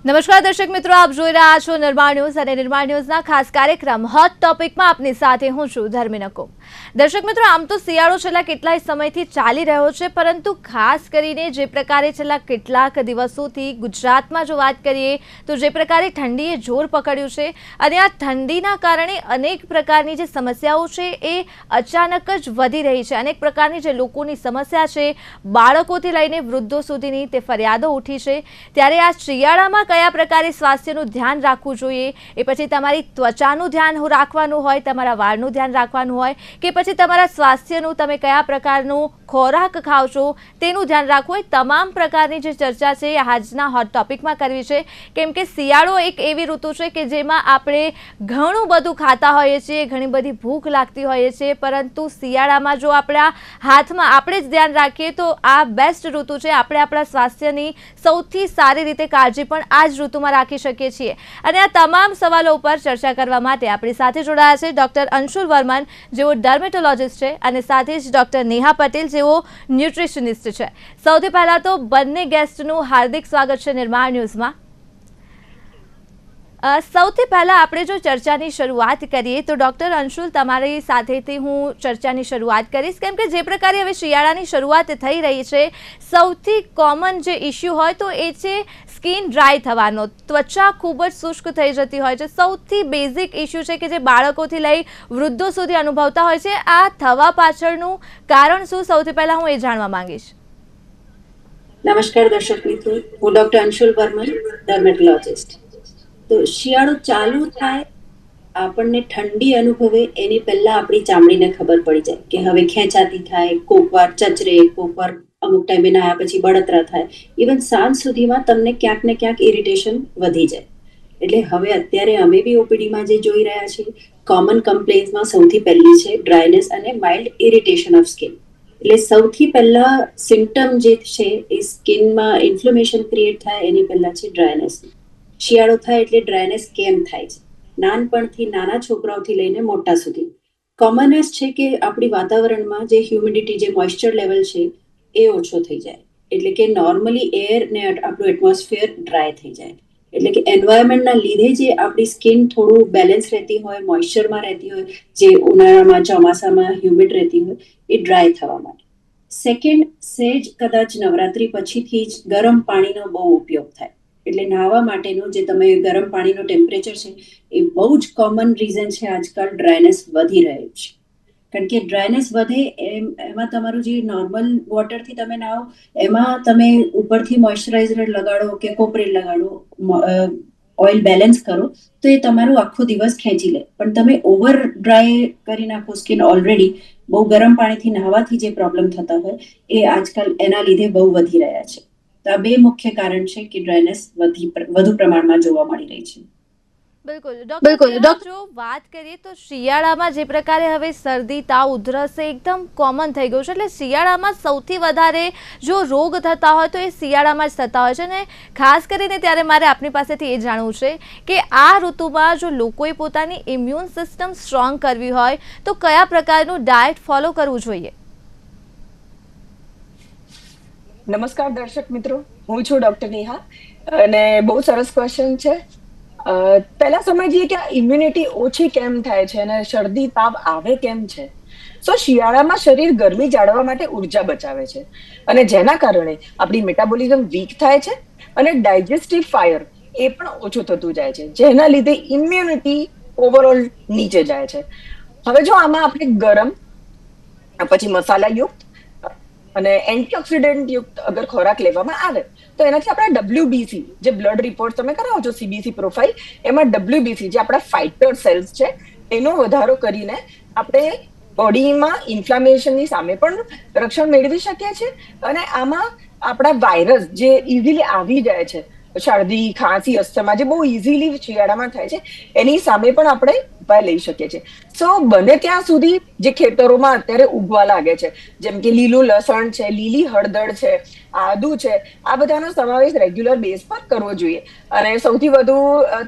નમસ્કાર દર્શક મિત્રો, આપ જોઈ રહ્યા છો નિર્માણ ન્યૂઝ અને નિર્માણ ન્યૂઝના ખાસ કાર્યક્રમ હોટ ટોપિકમાં આપની સાથે હું છું ધર્મી નકુમ. દર્શક મિત્રો, આમ તો શિયાળો છેલ્લા કેટલાય સમયથી ચાલી રહ્યો છે, પરંતુ ખાસ કરીને જે પ્રકારે છેલ્લા કેટલાક દિવસોથી ગુજરાતમાં જો વાત કરીએ તો જે પ્રકારે ઠંડીએ જોર પકડ્યું છે અને આ ઠંડીના કારણે અનેક પ્રકારની જે સમસ્યાઓ છે એ અચાનક જ વધી રહી છે. અનેક પ્રકારની જે લોકોની સમસ્યા છે, બાળકોથી લઈને વૃદ્ધો સુધીની તે ફરિયાદો ઉઠી છે. ત્યારે આ શિયાળામાં કયા પ્રકારે સ્વાસ્થ્યનું ધ્યાન રાખવું જોઈએ, એ પછી તમારી ત્વચાનું ધ્યાન રાખવાનું હોય, તમારા વાળનું ધ્યાન રાખવાનું હોય કે પછી તમારા સ્વાસ્થ્યનું તમે કયા પ્રકારનું ખોરાક ખાઓ છો તેનું ધ્યાન રાખવું હોય, તમામ પ્રકારની જે ચર્ચા છે એ આજના હોટ ટોપિકમાં કરવી છે. કેમ કે શિયાળો એક એવી ઋતુ છે કે જેમાં આપણે ઘણું બધું ખાતા હોઈએ છીએ, ઘણી બધી ભૂખ લાગતી હોઈએ છીએ, પરંતુ શિયાળામાં જો આપણા હાથમાં આપણે જ ધ્યાન રાખીએ તો આ બેસ્ટ ઋતુ છે. આપણે આપણા સ્વાસ્થ્યની સૌથી સારી રીતે કાળજી પણ આ જ ઋતુમાં રાખી શકીએ છીએ. અને આ તમામ સવાલો ઉપર ચર્ચા કરવા માટે આપણી સાથે જોડાયા છે ડોક્ટર અંશુલ વર્મન, જેઓ ડર્મેટોલોજીસ્ટ છે, અને સાથે જ ડોક્ટર નેહા પટેલ, જેઓ ન્યુટ્રિશનિસ્ટ છે. સૌથી પહેલા તો બંને ગેસ્ટનું હાર્દિક સ્વાગત છે નિર્માણ ન્યૂઝમાં. સૌથી પહેલા આપણે જો ચર્ચાની શરૂઆત કરીએ તો ડોક્ટર અંશુલ, તમારી સાથેથી હું ચર્ચાની શરૂઆત કરીશ. કેમ કે જે પ્રકારે હવે શિયાળાની શરૂઆત થઈ રહી છે, સૌથી કોમન જે ઇસ્યુ હોય તો એ છે સ્કિન ડ્રાય થવાનો. ત્વચા ખૂબ જ શુષ્ક થઈ જતી હોય છે. સૌથી બેઝિક ઇસ્યુ છે કે જે બાળકોથી લઈ વૃદ્ધો સુધી અનુભવતા હોય છે. આ થવા પાછળનું કારણ શું, સૌથી પહેલા હું એ જાણવા માંગીશ. નમસ્કાર દર્શક મિત્રો, હું ડોક્ટર અંશુલ વર્મન, ડર્મેટોલોજીસ્ટ. તો શિયાળો ચાલુ થાય, આપણને ઠંડી અનુભવે એની પહેલા આપણી ચામડીને ખબર પડી જાય કે હવે ખેંચાતી થાય, કોકવાર ચચરે, કોકવાર અમુક ટાઈમે નાયા પછી બળતરા થાય, ઇવન સાંજ સુધીમાં તમને ક્યાંક ને ક્યાંક ઇરિટેશન વધી જાય. એટલે હવે અત્યારે અમે બી ઓપીડીમાં જે જોઈ રહ્યા છીએ, કોમન કમ્પ્લેન્સમાં સૌથી પહેલી છે ડ્રાયનેસ અને માઇલ્ડ ઇરિટેશન ઓફ સ્કિન. એટલે સૌથી પહેલા સિમ્ટમ જે છે એ સ્કિનમાં ઇન્ફ્લેમેશન ક્રિએટ થાય એની પહેલા છે ડ્રાયનેસ. શિયાળો થાય એટલે ડ્રાયનેસ કેમ થાય છે? નાનપણથી નાના છોકરાઓથી લઈને મોટા સુધી કોમનેસ છે કે આપણી વાતાવરણમાં જે હ્યુમિડિટી, જે મોઇશ્ચર લેવલ છે એ ઓછો થઈ જાય. એટલે કે નોર્મલી એર ને આપણું એટમોસ્ફિયર ડ્રાય થઈ જાય. એટલે કે એન્વાયરમેન્ટના લીધે જે આપણી સ્કિન થોડું બેલેન્સ રહેતી હોય, મોઇશ્ચરમાં રહેતી હોય, જે ઉનાળામાં ચોમાસામાં હ્યુમિડ રહેતી હોય, એ ડ્રાય થવા માટે. સેકન્ડ, સેજ કદાચ નવરાત્રી પછીથી જ ગરમ પાણીનો બહુ ઉપયોગ થાય. એટલે નહાવા માટેનું જે તમે ગરમ પાણીનો ટેમ્પરેચર છે એ બહુ જ કોમન રીઝન છે આજકાલ ડ્રાયનેસ વધી રહ્યું છે. કારણ કે ડ્રાયનેસ વધે એમાં તમારું જે નોર્મલ વોટરથી તમે નાહો એમાં તમે ઉપરથી મોઇશ્ચરાઇઝર લગાડો કે કોપરેલ લગાડો, ઓઇલ બેલેન્સ કરો તો એ તમારું આખો દિવસ ખેંચી લે. પણ તમે ઓવર ડ્રાય કરી નાખો સ્કિન, ઓલરેડી બહુ ગરમ પાણીથી નહાવાથી જે પ્રોબ્લેમ થતા હોય એ આજકાલ એના લીધે બહુ વધી રહ્યા છે. તો આ બે મુખ્ય કારણ છે કે ડ્રાયનેસ વધુ પ્રમાણમાં જોવા મળી રહી છે. બિલકુલ ડોક્ટર, જો વાત કરીએ તો શિયાળામાં જે પ્રકારે હવે શરદી, તાવ, ઉધરસ એકદમ કોમન થઈ ગયું છે. એટલે શિયાળામાં સૌથી વધારે જો રોગ થતા હોય તો એ શિયાળામાં જ થતા હોય છે. અને ખાસ કરીને ત્યારે મારે આપની પાસેથી એ જાણવું છે કે આ ઋતુમાં જો લોકોએ પોતાની ઇમ્યુન સિસ્ટમ સ્ટ્રોંગ કરવી હોય તો કયા પ્રકારનું ડાયટ ફોલો કરવું જોઈએ? નમસ્કાર દર્શક મિત્રો, હું છું ડોક્ટર નેહા અને બહુ સરસ ક્વેશ્ચન છે. પહેલા સમજીએ કે આ ઇમ્યુનિટી ઓછી કેમ થાય છે અને શરદી તાવ આવે કેમ છે. શિયાળામાં શરીર ગરમી જાળવવા માટે ઉર્જા બચાવે છે અને જેના કારણે આપણી મેટાબોલિઝમ વીક થાય છે અને ડાયજેસ્ટિવ ફાયર એ પણ ઓછું થતું જાય છે, જેના લીધે ઇમ્યુનિટી ઓવરઓલ નીચે જાય છે. હવે જો આમાં આપણે ગરમ પછી મસાલાયુક્ત અને એન્ટીઓક્સિડન્ટ યુક્ત અગર ખોરાક લેવામાં આવે તો એનાથી આપણા WBC, જે બ્લડ રિપોર્ટ તમે કરાવો છો CBC પ્રોફાઇલ, એમાં WBC જે આપણા ફાઇટર સેલ્સ છે એનો વધારો કરીને આપણે બોડીમાં ઇન્ફ્લામેશનની સામે પણ રક્ષણ મેળવી શકીએ છીએ. અને આમાં આપણા વાયરસ જે ઇઝીલી આવી જાય છે, શરદી, ખાંસી, અસ્થમા જે બહુ ઇઝીલી શિયાળામાં થાય છે, એની સામે પણ આપણે ઉપાય લઈ શકીએ છીએ. બને ત્યાં સુધી જે ખેતરોમાં અત્યારે ઉગવા લાગે છે, જેમ કે લીલું લસણ છે, લીલી હળદર છે, આદુ છે, આ બધાનો સમાવેશ રેગ્યુલર બેઝ પર કરવો જોઈએ. અને સૌથી વધુ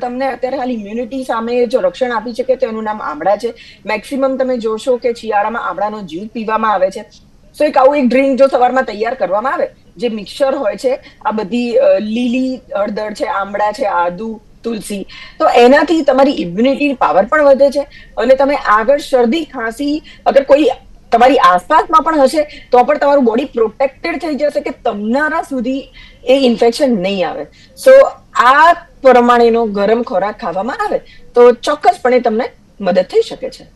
તમને અત્યારે હાલ ઇમ્યુનિટી સામે જો રક્ષણ આપી શકે તો એનું નામ આમળા છે. મેક્સિમમ તમે જોશો કે શિયાળામાં આમળાનો જ્યુસ પીવામાં આવે છે. એક આવું એક ડ્રિંક જો સવારમાં તૈયાર કરવામાં આવે જે મિક્સચર હોય છે, આ બધી લીલી હળદર છે, આમળા છે, આદુ, તુલસી, તો એનાથી તમારી ઇમ્યુનિટી પાવર પણ વધે છે અને તમે આગળ શરદી ખાંસી અગર કોઈ તમારી આસપાસમાં પણ હશે તો પણ તમારું બોડી પ્રોટેક્ટેડ થઈ જશે કે તમારા સુધી એ ઇન્ફેક્શન નહીં આવે. સો આ પ્રમાણેનો ગરમ ખોરાક ખાવામાં આવે તો ચોક્કસપણે તમને મદદ થઈ શકે છે.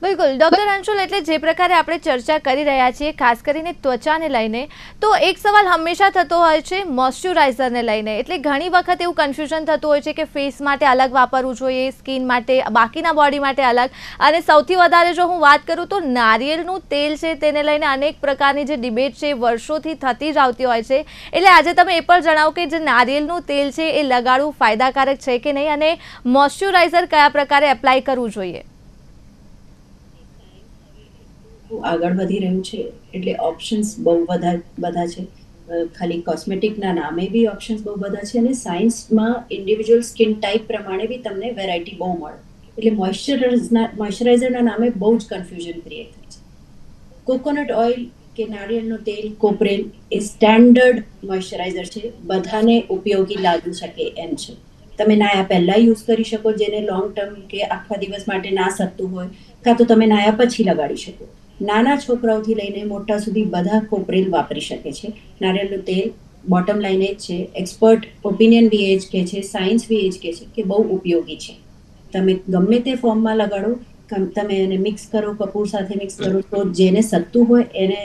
બિલકુલ ડૉક્ટર અંશુલ, એટલે જે પ્રકારે આપણે ચર્ચા કરી રહ્યા છીએ ખાસ કરીને ત્વચાને લઈને, તો એક સવાલ હંમેશા થતો હોય છે મોઇશ્ચરાઇઝરને લઈને. એટલે ઘણી વખત એવું કન્ફ્યુઝન થતું હોય છે કે ફેસ માટે અલગ વાપરવું જોઈએ, સ્કિન માટે, બાકીના બોડી માટે અલગ. અને સૌથી વધારે જો હું વાત કરું તો નારિયેળનું તેલ છે તેને લઈને અનેક પ્રકારની જે ડિબેટ છે વર્ષોથી થતી જ આવતી હોય છે. એટલે આજે તમે એ પણ જણાવો કે જે નારિયેળનું તેલ છે એ લગાડવું ફાયદાકારક છે કે નહીં, અને મોઇશ્ચરાઇઝર કયા પ્રકારે એપ્લાય કરવું જોઈએ. આગળ વધી રહ્યું છે એટલે ઓપ્શન્સ બહુ બધા છે. ખાલી કોસ્મેટિકના નામે બી ઓપ્શન્સ બહુ બધા છે અને સાયન્સમાં ઇન્ડિવિજ્યુઅલ સ્કિન ટાઈપ પ્રમાણે બી તમને વેરાયટી બહુ મળે. એટલે મોઇશ્ચરાઇઝરના નામે બહુ જ કન્ફ્યુઝન ક્રિએટ થાય છે. કોકોનટ ઓઇલ કે નારિયેળનું તેલ, કોપરેલ એ સ્ટેન્ડર્ડ મોઇશ્ચરાઇઝર છે, બધાને ઉપયોગી લાગી શકે એમ છે. તમે નાયા પહેલાં યુઝ કરી શકો, જેને લોંગ ટર્મ કે આખા દિવસ માટે ના શકતું હોય, કાં તો તમે નાયા પછી લગાડી શકો. નાના છોકરાઓથી લઈને મોટા સુધી બધા કોપરેલ વાપરી શકે છે. નારિયેળનું તેલ બોટમ લાઈન એ જ છે, એક્સપર્ટ ઓપિનિયન બી એ જ કહે છે, સાયન્સ બી એ જ કહે છે કે બહુ ઉપયોગી છે. તમે ગમે તે ફોર્મમાં લગાડો, તમે એને મિક્સ કરો, કપૂર સાથે મિક્સ કરો, તો જેને સત્તું હોય એને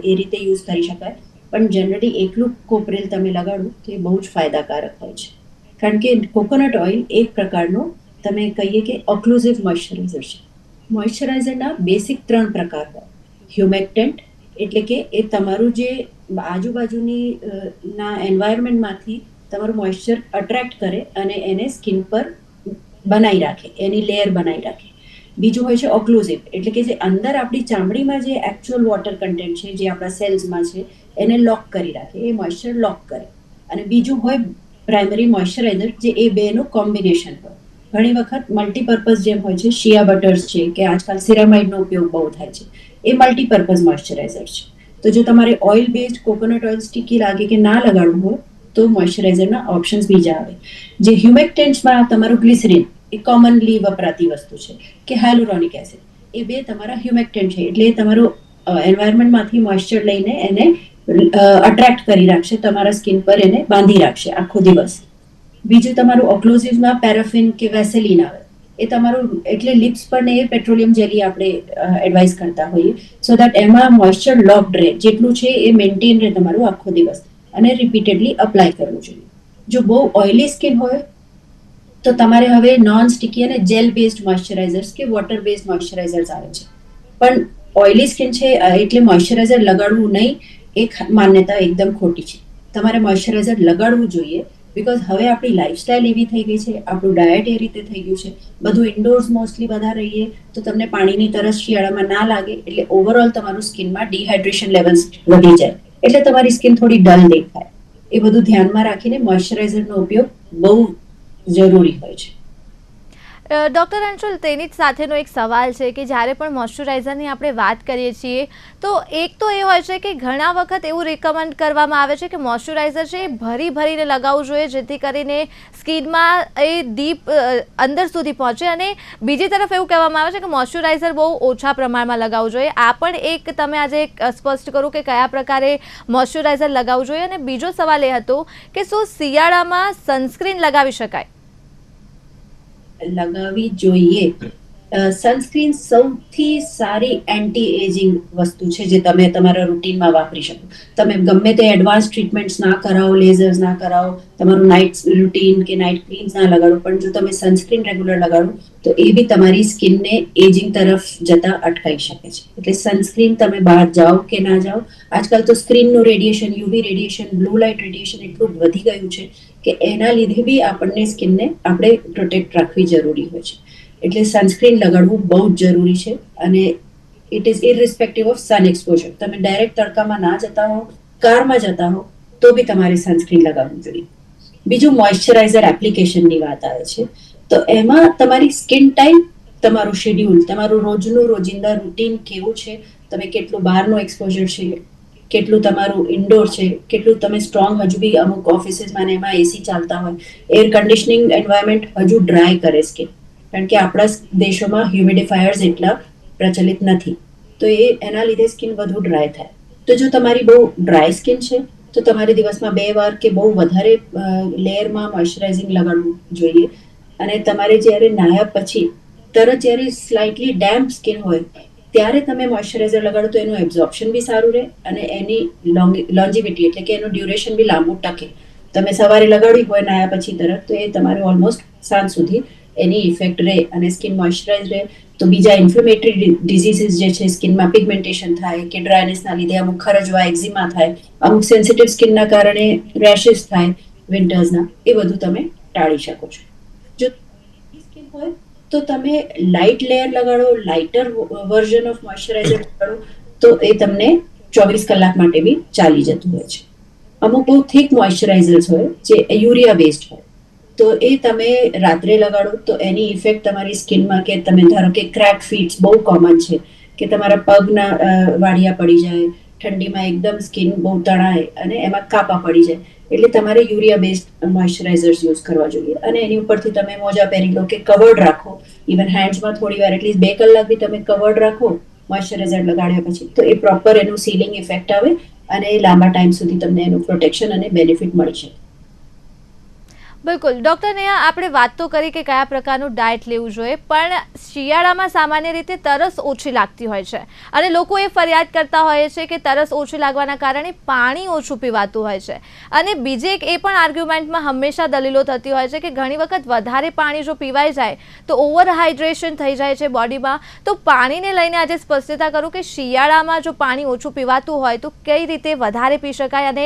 એ રીતે યુઝ કરી શકાય. પણ જનરલી એકલું કોપરેલ તમે લગાડો તો એ બહુ જ ફાયદાકારક હોય છે. કારણ કે કોકોનટ ઓઇલ એક પ્રકારનો તમે કહીએ કે ઓક્લુઝિવ મોઇશ્ચરાઇઝર છે. મોઇશ્ચરાઇઝરના બેસિક 3 પ્રકાર હોય. હ્યુમેક્ટન્ટ એટલે કે એ તમારું જે આજુબાજુની ના એન્વાયરમેન્ટમાંથી તમારું મોઇશ્ચર અટ્રેક્ટ કરે અને એને સ્કિન પર બનાવી રાખે, એની લેયર બનાવી રાખે. બીજું હોય છે ઓક્લુઝિવ એટલે કે જે અંદર આપણી ચામડીમાં જે એકચ્યુઅલ વોટર કન્ટેન્ટ છે, જે આપણા સેલ્સમાં છે, એને લોક કરી રાખે, એ મોઇશ્ચર લોક કરે. અને બીજું હોય પ્રાઇમરી મોઇશ્ચરાઇઝર, જે એ બેનું કોમ્બિનેશન હોય. ઘણી વખત મલ્ટીપર્પઝ જેમ હોય છે, શિયા બટર્સ છે કે આજકાલ સિરામાઇડનો ઉપયોગ બહુ થાય છે, એ મલ્ટીપર્પઝ મોઇશ્ચરાઇઝર છે. તો જો તમારે oil based coconut oil sticky લાગે કે ના લગાડવું હોય તો મોઇશ્ચરાઇઝરના ઓપ્શન્સ બીજા આવે. જે હ્યુમેક્ટન્ટ્સમાં તમારું ગ્લિસરીન એ કોમનલી વપરાતી વસ્તુ છે, કે હાયલુરોનિક એસિડ, એ બે તમારા હ્યુમેક્ટન્ટ છે. એટલે એ તમારું એન્વાયરમેન્ટમાંથી મોઇશ્ચર લઈને એને અટ્રેક્ટ કરી રાખશે, તમારા સ્કિન પર એને બાંધી રાખશે આખો દિવસ. બીજું તમારું ઓક્લુઝિવમાં પેરાફિન કે વેસેલિન આવે, એ તમારું એટલે લિપ્સ પર ને એ પેટ્રોલિયમ જેલી આપણે એડવાઇસ કરતા હોઈએ, સો દેટ એમાં મોઇશ્ચર લોકડ રહે, જેટલું છે એ મેન્ટેન રહે તમારું આખો દિવસ, અને રિપીટેડલી અપ્લાય કરવું જોઈએ. જો બહુ ઓઇલી સ્કિન હોય તો તમારે હવે નોન સ્ટિકી અને જેલ બેઝડ મોઇશ્ચરાઇઝર્સ કે વોટર બેઝડ મોઇશ્ચરાઇઝર્સ આવે છે. પણ ઓઇલી સ્કિન છે એટલે મોઇશ્ચરાઇઝર લગાડવું નહીં, એ માન્યતા એકદમ ખોટી છે. તમારે મોઇશ્ચરાઇઝર લગાડવું જોઈએ, બિકોઝ હવે આપણી લાઈફસ્ટાઈલ એવી થઈ ગઈ છે, આપણું ડાયટ એ રીતે થઈ ગયું છે, બધું ઇન્ડોર્સ મોસ્ટલી બધા રહીએ તો તમને પાણીની તરસ શિયાળામાં ના લાગે, એટલે ઓવરઓલ તમારું સ્કિનમાં ડિહાઇડ્રેશન લેવલ્સ વધી જાય, એટલે તમારી સ્કિન થોડી ડલ દેખાય. એ બધું ધ્યાનમાં રાખીને મોઇશ્ચરાઇઝરનો ઉપયોગ બહુ જરૂરી હોય છે. ડૉક્ટર અંશુલ, તેની જ સાથેનો એક સવાલ છે કે જ્યારે પણ મોઇશ્ચરાઇઝરની આપણે વાત કરીએ છીએ તો એક તો એ હોય છે કે ઘણા વખત એવું રિકમેન્ડ કરવામાં આવે છે કે મોઇશ્ચરાઇઝર છે એ ભરીને લગાવવું જોઈએ, જેથી કરીને સ્કિનમાં એ ડીપ અંદર સુધી પહોંચે. અને બીજી તરફ એવું કહેવામાં આવે છે કે મોઇશ્ચરાઇઝર બહુ ઓછા પ્રમાણમાં લગાવવું જોઈએ. આ પણ એક તમે આજે સ્પષ્ટ કરો કે કયા પ્રકારે મોઇશ્ચરાઇઝર લગાવવું જોઈએ. અને બીજો સવાલ એ હતો કે શું શિયાળામાં સનસ્ક્રીન લગાવી શકાય? લગાવવી જોઈએ. સનસ્ક્રીન સૌથી સારી એન્ટી એજિંગ વસ્તુ છે જે તમે તમારા રૂટીનમાં વાપરી શકો. તમે ગમે તે એડવાન્સ ટ્રીટમેન્ટ્સ ના કરાવો, લેઝર્સ ના કરાવો, તમારું નાઇટ રૂટીન કે નાઇટ ક્રીમ્સ ના લગાડો, પણ જો તમે સનસ્ક્રીન રેગ્યુલર લગાડો તો એ બી તમારી સ્કિનને એજિંગ તરફ જતા અટકાવી શકે છે. એટલે સનસ્ક્રીન તમે બહાર જાઓ કે ના જાઓ, આજકાલ તો સ્ક્રીનનું radiation, UV radiation, blue light radiation એટલું વધી ગયું છે કે એના લીધે બી આપણને સ્કિનને આપણે પ્રોટેક્ટ રાખવી જરૂરી હોય છે. એટલે સનસ્ક્રીન લગાડવું બહુ જ જરૂરી છે. અને it is irrespective of sun exposure. તમે ડાયરેક્ટ તડકામાં ના જતા હો, કારમાં જતા હો તો બી તમારે સનસ્ક્રીન લગાવવું જોઈએ. બીજું મોઇશ્ચરાઇઝર એપ્લિકેશનની વાત આવે છે તો એમાં તમારી સ્કિન ટાઈપ, તમારું શેડ્યુલ, તમારું રોજિંદા રૂટીન કેવું છે, તમે કેટલું બહારનું એક્સપોઝર છે કેટલું તમારું ઇન્ડોર છે, કેટલું તમે સ્ટ્રોંગ હજુ બી અમુક ઓફિસીસમાં ને એમાં એસી ચાલતા હોય, એર કન્ડિશનિંગ એન્વાયરમેન્ટ હજુ ડ્રાય કરે સ્કિન, કારણ કે આપણા દેશોમાં હ્યુમિડિફાયર્સ એટલા પ્રચલિત નથી, તો એના લીધે સ્કિન વધુ ડ્રાય થાય. તો જો તમારી બહુ ડ્રાય સ્કિન છે તો તમારે દિવસમાં 2 વાર કે બહુ વધારે લેયરમાં મોઇશ્ચરાઇઝિંગ લગાડવું જોઈએ. અને તમારે જ્યારે નાહ્યા પછી તરત જ્યારે સ્લાઇટલી ડેમ્પ સ્કિન હોય ત્યારે તમે મોઇશ્ચરાઇઝર લગાડો તો એનું એબ્ઝોર્પ્શન બી સારું રહે અને એની લોન્જિવિટી એટલે કે એનું ડ્યુરેશન બી લાંબુ ટકે. તમે સવારે લગાડી હોય નાહ્યા પછી તરત તો એ તમારે ઓલમોસ્ટ સાંજ સુધી એની ઇફેક્ટ રહે અને સ્કિન મોઇશ્ચરાઇઝ રહે. તો બીજા ઇન્ફ્લેમેટરી ડિઝીઝીસ જે છે, સ્કિનમાં પિગમેન્ટેશન થાય કે ડ્રાયનેસના લીધે અમુક ખરજવા એક્ઝિમા થાય, અમુક સેન્સિટિવ સ્કિનના કારણે રેશિસ થાય વિન્ટર્સના, એ બધું તમે ટાળી શકો છો. જો સ્કિન હોય તો તમે લાઇટ લેયર લગાડો, લાઇટર વર્ઝન ઓફ મોઇશ્ચરાઇઝર લગાડો તો એ તમને 24 કલાક માટે બી ચાલી જતું હોય છે. અમુક બહુ થીક મોઇશ્ચરાઇઝર્સ હોય જે યુરિયા બેઝડ હોય તો એ તમે રાત્રે લગાડો તો એની ઇફેક્ટ તમારી સ્કિનમાં, કે તમે ધારો કે ક્રેક ફીટ્સ બહુ કોમન છે કે તમારા પગના વાડિયા પડી જાય, ઠંડીમાં એકદમ સ્કિન બહુ તણાય અને એમાં કાપા પડી જાય, એટલે તમારે યુરિયા બેઝડ મોઇશ્ચરાઇઝર્સ યુઝ કરવા જોઈએ. અને એની ઉપરથી તમે મોજા પહેરી લો કે કવર્ડ રાખો, ઇવન હેન્ડ્સમાં થોડી વાર એટલીસ્ટ 2 કલાક બી તમે કવર્ડ રાખો મોઇશ્ચરાઇઝર લગાડ્યા પછી, તો એ પ્રોપર એનું સીલિંગ ઇફેક્ટ આવે અને લાંબા ટાઈમ સુધી તમને એનું પ્રોટેક્શન અને બેનિફિટ મળી શકે. બિલકુલ ડૉક્ટર નેહા, આપણે વાત તો કરી કે કયા પ્રકારનું ડાયટ લેવું જોઈએ, પણ શિયાળામાં સામાન્ય રીતે તરસ ઓછી લાગતી હોય છે અને લોકો એ ફરિયાદ કરતા હોય છે કે તરસ ઓછી લાગવાના કારણે પાણી ઓછું પીવાતું હોય છે. અને બીજી એક એ પણ આર્ગ્યુમેન્ટમાં હંમેશા દલીલો થતી હોય છે કે ઘણી વખત વધારે પાણી જો પીવાઈ જાય તો ઓવર હાઇડ્રેશન થઈ જાય છે બોડીમાં. તો પાણીને લઈને આજે સ્પષ્ટતા કરું કે શિયાળામાં જો પાણી ઓછું પીવાતું હોય તો કઈ રીતે વધારે પી શકાય અને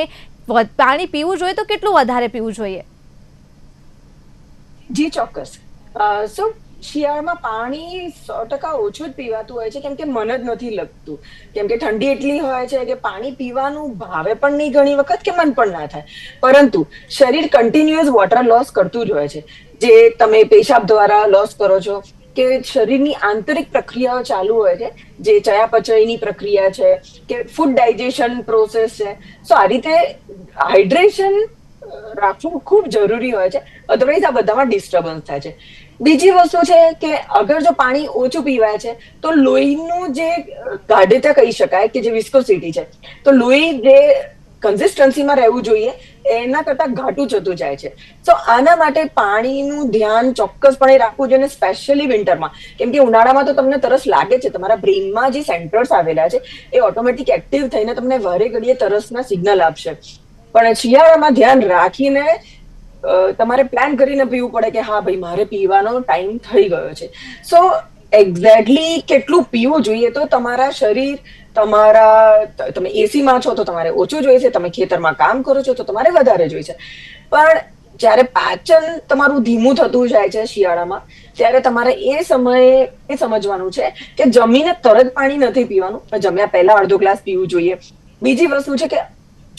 પાણી પીવું જોઈએ તો કેટલું વધારે પીવું જોઈએ? જી ચોક્કસ. સો શિયાળામાં પાણી 100% ઓછું જ પીવાતું હોય છે, કેમ કે મન જ નથી લગતું, કેમ કે ઠંડી એટલી હોય છે કે પાણી પીવાનું ભાવે પણ નહીં ઘણી વખત, કે મન પણ ના થાય. પરંતુ શરીર કન્ટિન્યુઅસ વોટર લોસ કરતું જ હોય છે, જે તમે પેશાબ દ્વારા લોસ કરો છો, કે શરીરની આંતરિક પ્રક્રિયાઓ ચાલુ હોય છે, જે ચયાપચયની પ્રક્રિયા છે કે ફૂડ ડાયજેશન પ્રોસેસ છે. સો આ રીતે હાઇડ્રેશન રાખવું ખૂબ જરૂરી હોય છે, અધરવાઇઝ આ બધામાં ડિસ્ટર્બન્સ થાય છે. બીજી વસ્તુ છે કે અગર જો પાણી ઓછું પીવાય છે તો લોહીનું જે ગાઢતા કહી શકાય કે જે વિસ્કોસિટી છે, તો લોહી જે કન્સિસ્ટન્સીમાં રહેવું જોઈએ એના કરતા ઘાટું જતું જાય છે. તો આના માટે પાણીનું ધ્યાન ચોક્કસપણે રાખવું જોઈએ, સ્પેશિયલી વિન્ટરમાં, કેમ કે ઉનાળામાં તો તમને તરસ લાગે છે, તમારા બ્રેઇનમાં જે સેન્ટર્સ આવેલા છે એ ઓટોમેટિક એક્ટિવ થઈને તમને વારે ઘડીએ તરસના સિગ્નલ આપશે. પણ શિયાળામાં ધ્યાન રાખીને તમારે પ્લાન કરીને પીવું પડે કે હા ભાઈ મારે પીવાનો ટાઈમ થઈ ગયો છે. સો એક્ઝેક્ટલી કેટલું પીવું જોઈએ તો તમારા શરીર, તમે એસીમાં છો તો તમારે ઓછું જોઈએ છે, તમે ખેતરમાં કામ કરો છો તો તમારે વધારે જોઈએ છે. પણ જ્યારે પાચન તમારું ધીમું થતું જાય છે શિયાળામાં, ત્યારે તમારે એ સમયે એ સમજવાનું છે કે જમીને તરત પાણી નથી પીવાનું, જમ્યા પહેલા અડધો ગ્લાસ પીવું જોઈએ. બીજી વસ્તુ છે કે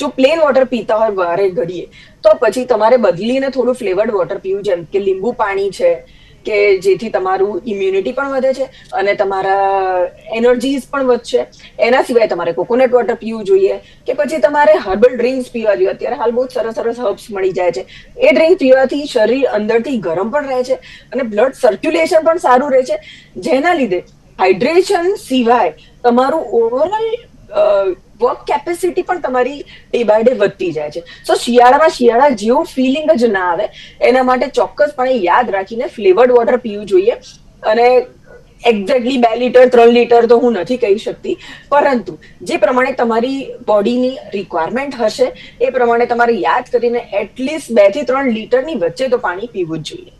જો પ્લેન વોટર પીતા હોય વારે ઘડીએ તો પછી તમારે બદલીને થોડું ફ્લેવર્ડ વોટર પીવું, જેમ કે લીંબુ પાણી છે, કે જેથી તમારું ઇમ્યુનિટી પણ વધે છે અને તમારા એનર્જીસ પણ વધશે. એના સિવાય તમારે કોકોનટ વોટર પીવું જોઈએ, કે પછી તમારે હર્બલ ડ્રિંક્સ પીવા જોઈએ. અત્યારે હાલ બહુ સરસ સરસ હર્બ્સ મળી જાય છે. એ ડ્રિંક પીવાથી શરીર અંદરથી ગરમ પણ રહે છે અને બ્લડ સર્ક્યુલેશન પણ સારું રહે છે, જેના લીધે હાઇડ્રેશન સિવાય તમારું ઓવરઓલ વર્ક કેપેસિટી પણ તમારી ડે બાય ડે વધતી જાય છે. સો શિયાળા જેવું ફિલિંગ જ ના આવે એના માટે ચોક્કસપણે યાદ રાખીને ફ્લેવર્ડ વોટર પીવું જોઈએ. અને એક્ઝેક્ટલી 2 લીટર 3 લીટર તો હું નથી કહી શકતી, પરંતુ જે પ્રમાણે તમારી બોડીની રિક્વાયરમેન્ટ હશે એ પ્રમાણે તમારે યાદ કરીને એટલીસ્ટ 2 થી 3 લીટરની વચ્ચે તો પાણી પીવું જ જોઈએ.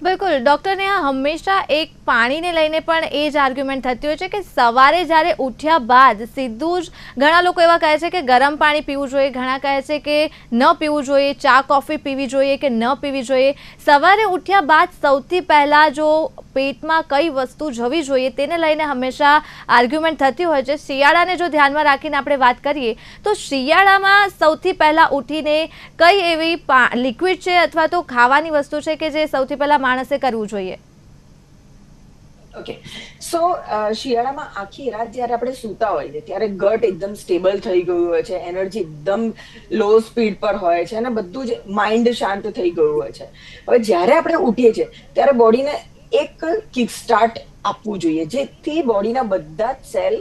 બિલકુલ ડૉક્ટરને આ હંમેશા એક પાણીને લઈને પણ એ જ આર્ગ્યુમેન્ટ થતી હોય છે કે સવારે જ્યારે ઉઠ્યા બાદ સીધું જ ઘણા લોકો એવા કહે છે કે ગરમ પાણી પીવું જોઈએ, ઘણા કહે છે કે ન પીવું જોઈએ, ચા કોફી પીવી જોઈએ કે ન પીવી જોઈએ. સવારે ઉઠ્યા બાદ સૌથી પહેલાં જો પેટમાં કઈ વસ્તુ જવી જોઈએ તેને લઈને હંમેશા આર્ગ્યુમેન્ટ થતી હોય છે. શિયાળાને જો ધ્યાનમાં રાખીને આપણે વાત કરીએ તો શિયાળામાં સૌથી પહેલાં ઉઠીને કઈ એવી લિક્વિડ છે અથવા તો ખાવાની વસ્તુ છે કે જે સૌથી પહેલાં માણસે કરવું જોઈએ? ઓકે, સો શિયાળામાં આખી રાત જ્યારે આપણે સૂતા હોઈએ ત્યારે ગટ એકદમ સ્ટેબલ થઈ ગયું હોય છે, એનર્જી એકદમ લો સ્પીડ પર હોય છે અને બધું જ માઇન્ડ શાંત થઈ ગયું હોય છે. હવે જ્યારે આપણે ઉઠીએ છીએ ત્યારે બોડીને એક કિક સ્ટાર્ટ આપવું જોઈએ, જેથી બોડીના બધા જ સેલ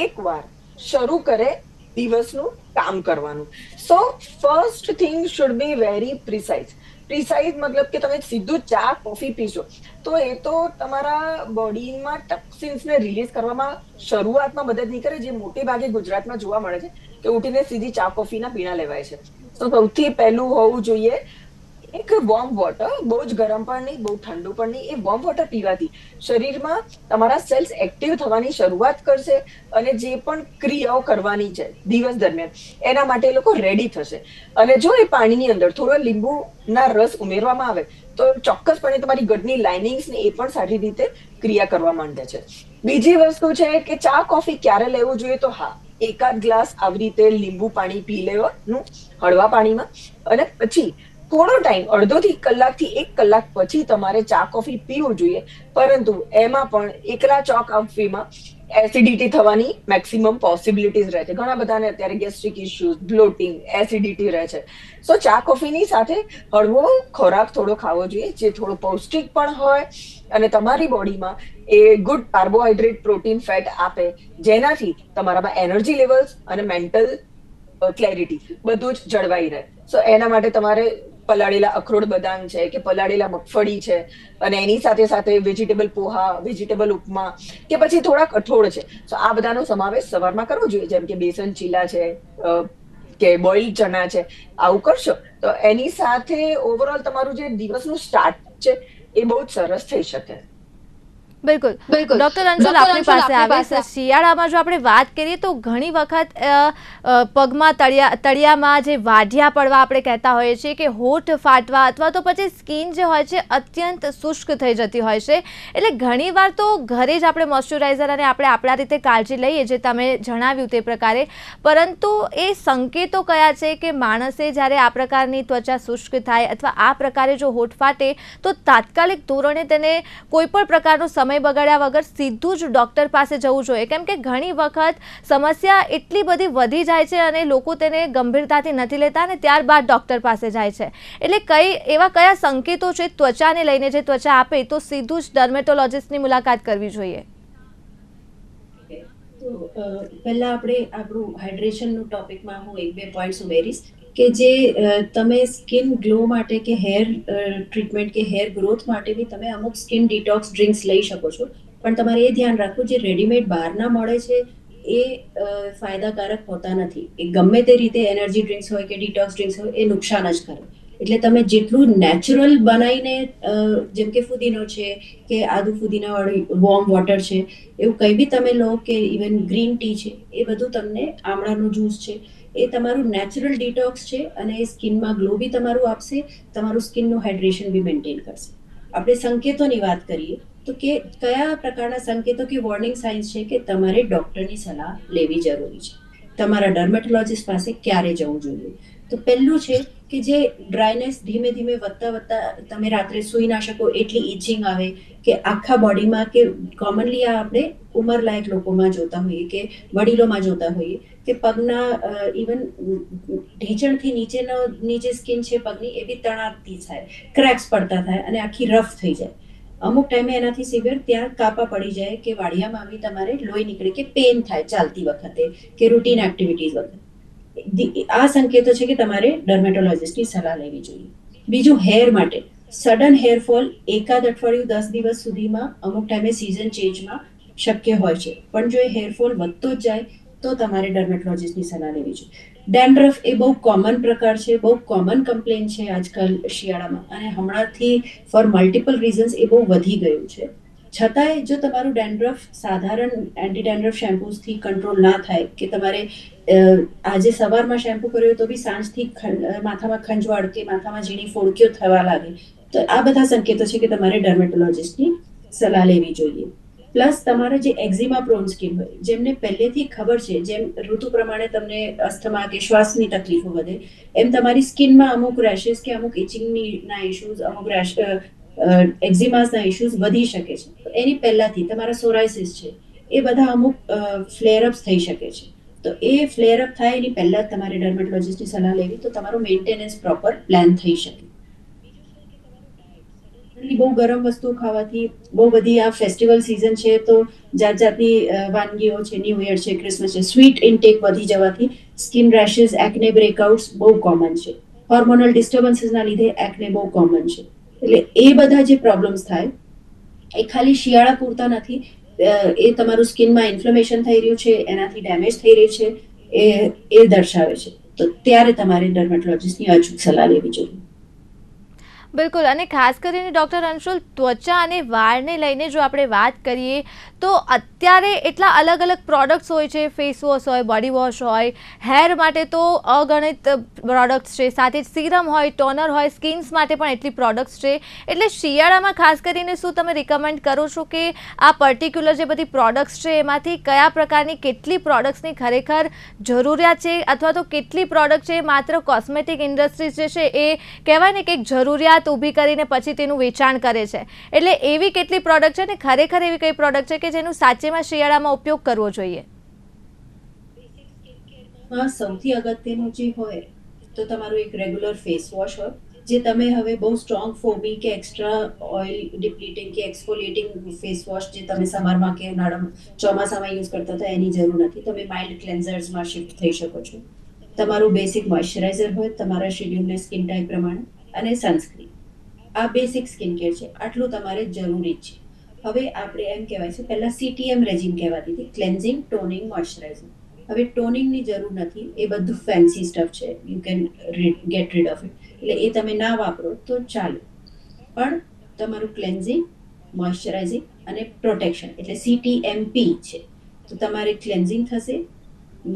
એકવાર શરૂ કરે દિવસનું કામ કરવાનું. So first thing should be very precise. Precise મતલબ કે તમે સીધું ચા કોફી પીશો તો એ તો તમારા બોડીમાં ટોક્સિન્સને રિલીઝ કરવામાં શરૂઆતમાં મદદ નહીં કરે, જે મોટે ભાગે ગુજરાતમાં જોવા મળે છે કે ઉઠીને સીધી ચા કોફીના પીણા લેવાય છે. તો સૌથી પહેલું હોવું જોઈએ એક વોર્મ વોટર, બહુ જ ગરમ પણ નહીં, બહુ ઠંડુ પણ નહીં. એ વોર્મ વોટર પીવાથી શરીરમાં તમારા સેલ્સ એક્ટિવ થવાની શરૂઆત કરશે અને જે પણ ક્રિયાઓ કરવાની છે દિવસ દરમિયાન એના માટે એ લોકો રેડી થશે. અને જો એ પાણીની અંદર થોડો લીંબુના રસ ઉમેરવામાં આવે તો ચોક્કસપણે તમારી ગટની લાઇનિંગ્સને એ પણ સારી રીતે ક્રિયા કરવા માંડે છે. બીજી વસ્તુ છે કે ચા કોફી ક્યારે લેવું જોઈએ, તો હા, એકાદ ગ્લાસ આવી રીતે લીંબુ પાણી પી લેવાનું હળવા પાણીમાં, અને પછી થોડો ટાઈમ અડધોથી કલાકથી 1 કલાક પછી તમારે ચા કોફી પીવું જોઈએ. પરંતુ એમાં પણ એકલા ચા કોફીમાં એસિડિટી થવાની મેક્સિમમ પોસિબિલિટીઝ રહે છે. ઘણા બધાને અત્યારે ગેસ્ટ્રિક ઇશ્યુઝ, બ્લોટિંગ, એસિડિટી રહે છે. સો ચા કોફીની સાથે હળવો ખોરાક થોડો ખાવો જોઈએ, જે થોડો પૌષ્ટિક પણ હોય અને તમારી બોડીમાં એ ગુડ કાર્બોહાઈડ્રેટ, પ્રોટીન, ફેટ આપે, જેનાથી તમારામાં એનર્જી લેવલ્સ અને મેન્ટલ ક્લેરિટી બધું જ જળવાઈ રહે. સો એના માટે તમારે પલાળેલા અખરોટ બદામ છે કે પલાળેલા મગફળી છે અને એની સાથે સાથે વેજીટેબલ પોહા, વેજીટેબલ ઉપમા કે પછી થોડા કઠોળ છે, તો આ બધાનો સમાવેશ સવારમાં કરવો જોઈએ. જેમ કે બેસન ચીલા છે કે બોઇલ્ડ ચણા છે, આવું કરશો તો એની સાથે ઓવરઓલ તમારું જે દિવસનું સ્ટાર્ટ છે એ બહુ જ સરસ થઈ શકે. બિલકુલ ડોક્ટર અંશુલ આપની પાસે આવે. શિયાળામાં જો આપણે વાત કરીએ તો ઘણી વખત પગમાં તળિયામાં જે વાઢિયા પડવા આપણે કહેતા હોઈએ છીએ કે હોઠ ફાટવા અથવા તો પછી સ્કિન જે હોય છે અત્યંત શુષ્ક થઈ જતી હોય છે. એટલે ઘણીવાર તો ઘરે જ આપણે મોઇશ્ચરાઇઝર અને આપણે આપણા રીતે કાળજી લઈએ, જે તમે જણાવ્યું તે પ્રકારે, પરંતુ એ સંકેતો કયા છે કે માણસે જ્યારે આ પ્રકારની ત્વચા શુષ્ક થાય અથવા આ પ્રકારે જો હોઠ ફાટે તો તાત્કાલિક ધોરણે તેને કોઈ પણ પ્રકારનો સમય બગાડ્યા વગર સીધું જ ડોક્ટર પાસે જવું જોઈએ? કેમ કે ઘણી વખત સમસ્યા એટલી બધી વધી જાય છે અને લોકો તેને ગંભીરતાથી નથી લેતા અને ત્યારબાદ ડોક્ટર પાસે જાય છે. એટલે એવા કયા સંકેતો છે ત્વચાને લઈને જે ત્વચા આપે તો સીધું જ ડર્મેટોલોજિસ્ટની મુલાકાત કરવી જોઈએ? તો પહેલા આપણે આપણું હાઇડ્રેશનનું ટોપિકમાં હું 1-2 પોઈન્ટ્સ ઉમેરીશ કે જે તમે સ્કિન ગ્લો માટે કે હેર ટ્રીટમેન્ટ કે હેર ગ્રોથ માટે બી તમે અમુક સ્કિન ડિટોક્સ ડ્રિંક્સ લઈ શકો છો. પણ તમારે એ ધ્યાન રાખવું, જે રેડીમેડ બહારના મળે છે એ ફાયદાકારક હોતા નથી. એ ગમે તે રીતે એનર્જી ડ્રિંક્સ હોય કે ડિટોક્સ ડ્રિંક્સ હોય, એ નુકસાન જ કરે. એટલે તમે જેટલું નેચરલ બનાવીને, જેમ કે ફુદીનો છે કે આદુ ફુદીનાવાળી વોર્મ વોટર છે, એવું કંઈ બી તમે લો કે ઇવન ગ્રીન ટી છે, એ બધું તમને, આમળાનો જ્યુસ છે, એ તમારું નેચરલ ડિટોક્સ છે અને એ સ્કિનમાં ગ્લો બી તમારું આપશે, તમારું સ્કિનનું હાઇડ્રેશન બી મેન્ટેન કરશે. આપણે સંકેતોની વાત કરીએ તો કે કયા પ્રકારના સંકેતો કે વોર્નિંગ સાઇન્સ છે કે તમારે ડૉક્ટરની સલાહ લેવી જરૂરી છે. તમારા ડર્મેટોલોજિસ્ટ પાસે ક્યારે જવું જોઈએ? તો પહેલું છે કે જે ડ્રાયનેસ ધીમે ધીમે વધતા તમે રાત્રે સૂઈ ના શકો, એટલી ઇચિંગ આવે કે આખા બોડીમાં, કે કોમનલી આ આપણે ઉંમરલાયક લોકોમાં જોતા હોઈએ કે વડીલોમાં જોતા હોઈએ કે પગના ઇવન ઢીંચણથી નીચેની જે સ્કિન છે પગની, એ બી તણાતી થાય, ક્રેક્સ પડતા થાય અને આખી રફ થઈ જાય. અમુક ટાઈમે એનાથી સિવિયર ત્યાં કાપા પડી જાય કે વાડિયામાં બી તમારે લોહી નીકળે કે પેન થાય ચાલતી વખતે કે રૂટીન એક્ટિવિટીઝ વખતે. આ સંકેતો છે કે તમારે ડર્મેટોલોજિસ્ટની સલાહ લેવી જોઈએ. બીજું, હેર માટે સડન હેરફોલ એકાદ અઠવાડિયું 10 દિવસ સુધીમાં અમુક ટાઈમે સિઝન ચેન્જમાં શક્ય હોય છે, પણ જો એ હેરફોલ વધતો જ જાય તો તમારે ડર્મેટોલોજિસ્ટની સલાહ લેવી જોઈએ. ડેન્ડ્રફ એ બહુ કોમન પ્રકાર છે, બહુ કોમન કમ્પ્લેન છે આજકાલ શિયાળામાં, અને હમણાંથી ફોર મલ્ટિપલ રીઝન્સ એ બહુ વધી ગયું છે. છતાંય જો તમારું ડેન્ડ્રફ સાધારણ એન્ટી ડેન્ડ્રફ શેમ્પૂઝથી કંટ્રોલ ના થાય, કે તમારે આજે સવારમાં શેમ્પૂ કર્યો તો બી સાંજથી માથામાં ખંજવાળ કે માથામાં ઝીણી ફોડકીઓ થવા લાગે, તો આ બધા સંકેતો છે કે તમારે ડર્મેટોલોજિસ્ટની સલાહ લેવી જોઈએ. પ્લસ તમારે જે એક્ઝિમા પ્રોન સ્કિન હોય, જેમને પહેલેથી ખબર છે, જેમ ઋતુ પ્રમાણે તમને અસ્થમા કે શ્વાસની તકલીફો વધે, એમ તમારી સ્કિનમાં અમુક રેશિસ કે અમુક ઇચિંગના ઇશ્યુઝ, અમુક એક્ઝિમાસના ઇશ્યુઝ વધી શકે છે. તો એની પહેલાથી તમારા સોરાયસિસ છે એ બધા અમુક ફ્લેરઅપ્સ થઈ શકે છે. તો એ ફ્લેરઅપ થાય એની પહેલા જ તમારે ડર્મેટોલોજિસ્ટની સલાહ લેવી, તો તમારું મેન્ટેનન્સ પ્રોપર પ્લાન થઈ શકે. બહુ ગરમ વસ્તુ ખાવાથી, બહુ બધી આ ફેસ્ટિવલ સિઝન છે તો જાત જાતની વાનગીઓ છે, ન્યૂ યર છે, ક્રિસમસ છે, સ્વીટ ઇન્ટેક વધી જવાથી સ્કિન રેશિસ, એક્ને બ્રેકઆઉટ્સ બહુ કોમન છે. હોર્મોનલ ડિસ્ટર્બન્સીસના લીધે એક્ને બહુ કોમન છે. એટલે એ બધા જે પ્રોબ્લેમ્સ થાય એ ખાલી શિયાળા પૂરતા નથી. એ તમારું સ્કિનમાં ઇન્ફ્લેમેશન થઈ રહ્યું છે, એનાથી ડેમેજ થઈ રહી છે, એ દર્શાવે છે. તો ત્યારે તમારે ડર્મેટોલોજિસ્ટની અચૂક સલાહ લેવી જોઈએ. બિલકુલ. અને ખાસ કરીને ડૉક્ટર અંશુલ, ત્વચા અને વાળને લઈને જો આપણે વાત કરીએ તો અત્યારે એટલા અલગ અલગ પ્રોડક્ટ્સ હોય છે, ફેસ વોશ હોય, બોડી વોશ હોય, હેર માટે તો અગણિત પ્રોડક્ટ્સ છે, સાથે જ સીરમ હોય, ટોનર હોય, સ્કિન્સ માટે પણ એટલી પ્રોડક્ટ્સ છે. એટલે શિયાળામાં ખાસ કરીને શું તમે રિકમેન્ડ કરો છો કે આ પર્ટિક્યુલર જે બધી પ્રોડક્ટ્સ છે એમાંથી કયા પ્રકારની કેટલી પ્રોડક્ટ્સની ખરેખર જરૂરિયાત છે, અથવા તો કેટલી પ્રોડક્ટ છે માત્ર કોસ્મેટિક ઇન્ડસ્ટ્રીઝ જે છે એ કહેવાય ને કે એક જરૂરિયાત ઊભી કરીને પછી તેનું વેચાણ કરે છે, એટલે એવી કેટલી પ્રોડક્ટ છે ને ખરેખર એવી કઈ પ્રોડક્ટ છે કે જેનું સાચેમાં શિયાળામાં ઉપયોગ કરવો જોઈએ? સૌથી અગત્યનું જે હોય તો તમારું એક રેગ્યુલર ફેસ વોશ હોય, જે તમે હવે બહુ સ્ટ્રોંગ ફોમી કે એક્સ્ટ્રા ઓઇલ ડિપ્લીટિંગ કે એક્સફોલિએટિંગ ફેસ વોશ જે તમે સમરમાં કે ઉનાળામાં ચોમાસામાં યુઝ કરતા હતા એની જરૂર નથી. તમે માઇલ્ડ ક્લેન્ઝર્સમાં શિફ્ટ થઈ શકો છો. તમારું બેસિક મોઇશ્ચરાઇઝર હોય તમારા શેડ્યુલને સ્કિન ટાઈપ પ્રમાણે, અને સનસ્ક્રીન. આ બેસિક સ્કિન કેર છે, આટલું તમારે જરૂરી છે. હવે આપણે એમ કહેવાય છે, પહેલા CTM રેજીમ કહેવાતી હતી, ક્લેન્ઝિંગ, ટોનિંગ, મોઇશ્ચરાઇઝિંગ. હવે ટોનિંગની જરૂર નથી, એ બધું ફેન્સી સ્ટફ છે, you can get read of it. એટલે એ તમે ના વાપરો તો ચાલે. પણ તમારું ક્લેન્ઝિંગ, મોઇશ્ચરાઇઝિંગ અને પ્રોટેક્શન એટલે CTMP છે. તો તમારે ક્લેન્ઝિંગ થશે,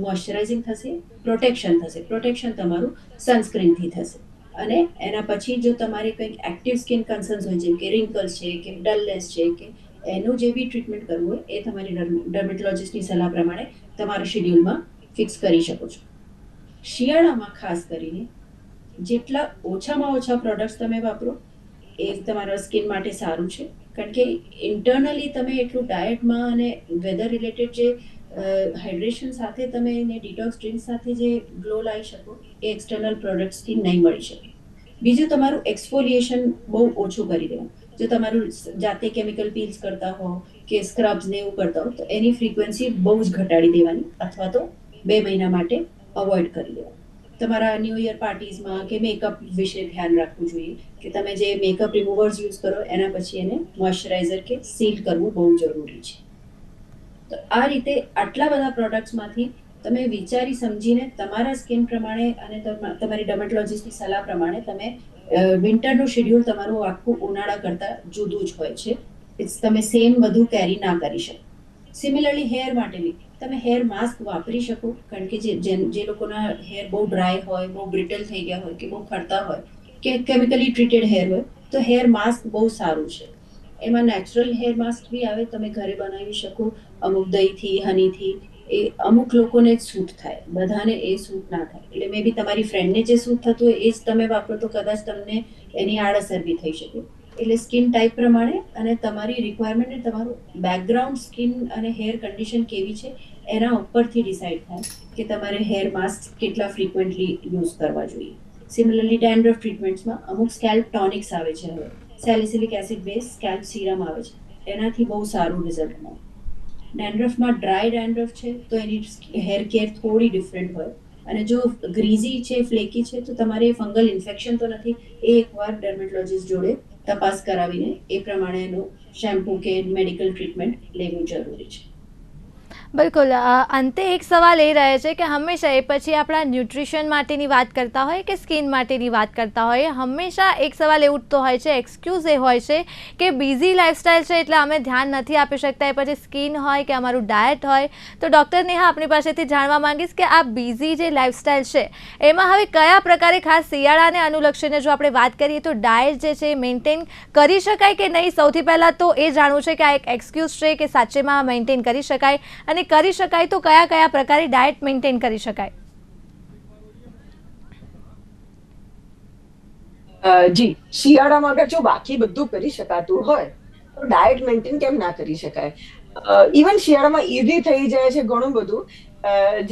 મોઇશ્ચરાઇઝિંગ થશે, પ્રોટેક્શન થશે. પ્રોટેક્શન તમારું સનસ્ક્રીનથી થશે. અને એના પછી જો તમારે કંઈક એક્ટિવ સ્કિન કન્સર્ન્સ હોય, જેમ કે રિંકલ્સ છે કે ડલનેસ છે, કે એનું જે બી ટ્રીટમેન્ટ કરવું હોય એ તમારી ડર્મેટોલોજિસ્ટની સલાહ પ્રમાણે તમારા શેડ્યુલમાં ફિક્સ કરી શકો છો. શિયાળામાં ખાસ કરીને જેટલા ઓછામાં ઓછા પ્રોડક્ટ્સ તમે વાપરો એ તમારા સ્કિન માટે સારું છે. કારણ કે ઇન્ટરનલી તમે એટલું ડાયટમાં અને વેધર રિલેટેડ જે હાઇડ્રેશન સાથે તમે એને ડિટોક્સ ડ્રિંક સાથે જે ગ્લો લાવી શકો એ એક્સટર્નલ પ્રોડક્ટ્સથી નહીં મળી શકે. બીજું, તમારું એક્સફોલિએશન બહુ ઓછું કરી દેવાનું. જો તમારું જાતે કેમિકલ પીલ્સ કરતા હો કે સ્ક્રબ્સ ને એવું કરતા હો તો એની ફ્રીક્વન્સી બહુ જ ઘટાડી દેવાની, અથવા તો 2 મહિના માટે અવોઇડ કરી દેવાનું. તમારા ન્યૂ યર પાર્ટીઝમાં કે મેકઅપ વિશે ધ્યાન રાખવું જોઈએ કે તમે જે મેકઅપ રિમૂવર્સ યુઝ કરો એના પછી એને મોઇશ્ચરાઇઝર કે સીલ કરવું બહુ જરૂરી છે. તો આ રીતે આટલા બધા પ્રોડક્ટ્સમાંથી તમે વિચારી સમજીને તમારા સ્કિન પ્રમાણે અને તમારી ડર્મેટોલોજિસ્ટની સલાહ પ્રમાણે તમે વિન્ટરનું શેડ્યુલ તમારું આખું ઉનાળા કરતાં જુદું જ હોય છે. તમે સેમ બધું કેરી ના કરી શકો. સિમિલરલી હેર માટે બી તમે હેર માસ્ક વાપરી શકો, કારણ કે જે લોકોના હેર બહુ ડ્રાય હોય, બહુ બ્રિટલ થઈ ગયા હોય, કે બહુ ખરતા હોય, કે કેમિકલી ટ્રીટેડ હેર હોય, તો હેર માસ્ક બહુ સારું છે. એમાં નેચરલ હેર માસ્ક બી આવે, તમે ઘરે બનાવી શકો અમુક દહીંથી, હનીથી. એ અમુક લોકોને જ સૂટ થાય, બધાને એ સૂટ ના થાય. એટલે મે બી તમારી ફ્રેન્ડને જે સૂટ થતું હોય એ જ તમે વાપરો તો કદાચ તમને એની આડઅસર બી થઈ શકે. એટલે સ્કિન ટાઈપ પ્રમાણે અને તમારી રિક્વાયરમેન્ટ અને તમારું બેકગ્રાઉન્ડ સ્કિન અને હેર કન્ડિશન કેવી છે એના ઉપરથી ડિસાઇડ થાય કે તમારે હેર માસ્ક કેટલા ફ્રિકવન્ટલી યુઝ કરવા જોઈએ. સિમિલરલી ડેન્ડ્રફ ટ્રીટમેન્ટ્સમાં અમુક સ્કેલ્પ ટોનિક્સ આવે છે. હવે salicylic acid base scalp serum આવે છે, એનાથી બહુ સારું રિઝલ્ટ મળે. ડેન્ડ્રફમાં ડ્રાય ડેન્ડ્રફ છે તો એની હેર કેર થોડી ડિફરન્ટ હોય, અને જો ગ્રીઝી છે, ફ્લેકી છે, તો તમારે ફંગલ ઇન્ફેક્શન તો નથી, એ એકવાર ડર્મેટોલોજિસ્ટ જોડે તપાસ કરાવીને એ પ્રમાણે એનું શેમ્પૂ કે મેડિકલ ટ્રીટમેન્ટ લેવું જરૂરી છે. બિલકુલ. અંતે એક સવાલ એ રહે છે કે હંમેશા એ પછી આપણા ન્યુટ્રિશન માટેની વાત કરતા હોય કે સ્કિન માટેની વાત કરતા હોય, હંમેશા એક સવાલ એ ઉઠતો હોય છે, એક્સક્યુઝ એ હોય છે કે બિઝી લાઇફસ્ટાઇલ છે એટલે અમે ધ્યાન નથી આપી શકતા. એ પછી સ્કિન હોય કે અમારું ડાયટ હોય. તો ડૉક્ટર નેહા, આપણી પાસેથી જાણવા માંગીશ કે આ બિઝી જે લાઇફસ્ટાઇલ છે એમાં હવે કયા પ્રકારે, ખાસ શિયાળાને અનુલક્ષીને જો આપણે વાત કરીએ તો ડાયટ જે છે મેન્ટેન કરી શકાય કે નહીં? સૌથી પહેલાં તો એ જાણવું છે કે આ એક એક્સક્યુઝ છે કે સાચેમાં મેન્ટેન કરી શકાય, અને કરી શકાય તો કયા કયા પ્રકારે ડાયટ મેન્ટેન કરી શકાય? જી, શિયાળામાં અગર જો બાકી બધું કરી શકાતું હોય તો ડાયટ મેન્ટેન કેમ ના કરી શકાય? ઇવન શિયાળામાં ઈઝી થઈ જાય છે ઘણું બધું.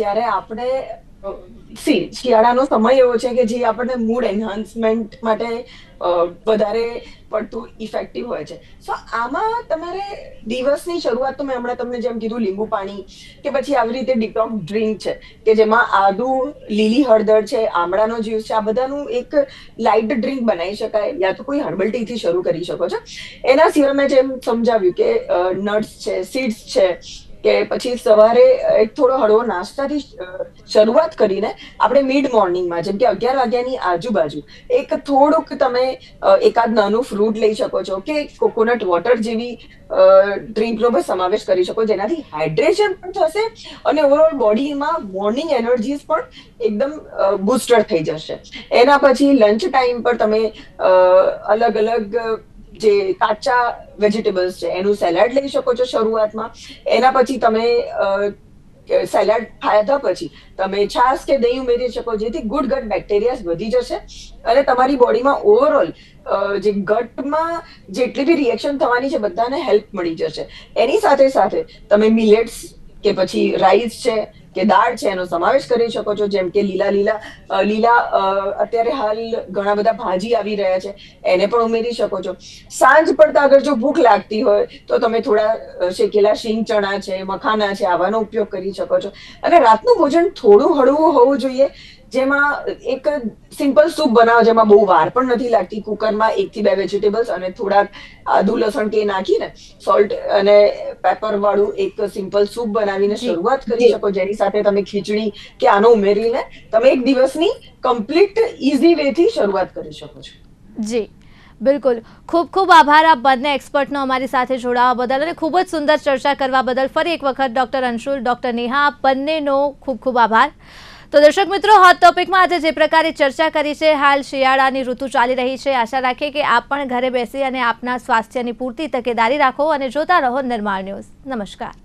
જ્યારે આપણે શિયાળાનો સમય એવો છે કે જે આપણને મૂડ એન્હાન્સમેન્ટ માટે વધારે પડતું ઇફેક્ટિવ હોય છે. સો આમાં તમારે દિવસની શરૂઆત તો મેં હમણાં તમને જેમ કીધું લીંબુ પાણી કે પછી આવી રીતે ડિટોક્સ ડ્રિંક છે કે જેમાં આદુ, લીલી હળદર છે, આમળાનો જ્યુસ છે, આ બધાનું એક લાઇટ ડ્રિંક બનાવી શકાય, યા તો કોઈ હર્બલ ટી થી શરૂ કરી શકો છો. એના સિવાય મેં જેમ સમજાવ્યું કે નટ્સ છે, સીડ્સ છે, કે પછી સવારે એક થોડો હળવો નાસ્તાથી શરૂઆત કરીને આપણે મિડ મોર્નિંગમાં જેમ કે 11 વાગ્યાની આજુબાજુ એક થોડુંક તમે એકાદ નાનું ફ્રૂટ લઈ શકો છો કે કોકોનટ વોટર જેવી ડ્રિંકનો પણ સમાવેશ કરી શકો, જેનાથી હાઇડ્રેશન પણ થશે અને ઓવરઓલ બોડીમાં મોર્નિંગ એનર્જીસ પણ એકદમ બુસ્ટર થઈ જશે. એના પછી લંચ ટાઈમ પર તમે અલગ અલગ જે કાચા વેજીટેબલ્સ છે એનું સેલાડ લઈ શકો છો શરૂઆતમાં. એના પછી તમે સેલાડ ખાધા પછી તમે છાશ કે દહીં ઉમેરી શકો, જેથી ગુડ ગટ બેક્ટેરિયા વધી જશે અને તમારી બોડીમાં ઓવરઓલ જે ગટમાં જેટલી બી રિએક્શન થવાની છે બધાને હેલ્પ મળી જશે. એની સાથે સાથે તમે મિલેટ્સ કે પછી રાઈસ છે કે દાળ છે એનો સમાવેશ કરી શકો છો, જેમ કે લીલા અત્યારે હાલ ઘણા બધા ભાજી આવી રહ્યા છે એને પણ ઉમેરી શકો છો. સાંજ પડતા અગર જો ભૂખ લાગતી હોય તો તમે થોડા શેકેલા શીંગ ચણા છે, મખાના છે, આવાનો ઉપયોગ કરી શકો છો. અને રાતનું ભોજન થોડું હળવું હોવું જોઈએ, જેમાં એક સિમ્પલ સૂપ બનાવો જેમાં બહુ વાર પણ નથી લાગતી. કુકરમાં 1 થી 2 વેજીટેબલ્સ અને થોડાક આદુ લસણ કે નાખીને સોલ્ટ અને પેપર વાળું એક સિમ્પલ સૂપ બનાવીને શરૂઆત કરી શકો, જેની સાથે તમે ખીચડી કે આનો ઉમેરીને તમે એક દિવસની કમ્પ્લીટ ઈઝી વે થી શરૂઆત કરી શકો છો. જી બિલકુલ, ખૂબ ખૂબ આભાર આપ બંને એક્સપર્ટનો અમારી સાથે જોડાવા બદલ અને ખૂબ જ સુંદર ચર્ચા કરવા બદલ. ફરી એક વખત ડૉક્ટર અંશુલ, ડૉક્ટર નેહા, આપ બંનેનો ખૂબ ખૂબ આભાર. તો દર્શક મિત્રો, હોટ ટોપિકમાં આજે જે પ્રકારે ચર્ચા કરી છે, હાલ શિયાળાની ઋતુ ચાલી રહી છે, આશા રાખીએ કે આપ પણ ઘરે બેસી અને આપના સ્વાસ્થ્યની પૂરતી તકેદારી રાખો અને જોતા રહો નિર્માણ ન્યૂઝ. નમસ્કાર.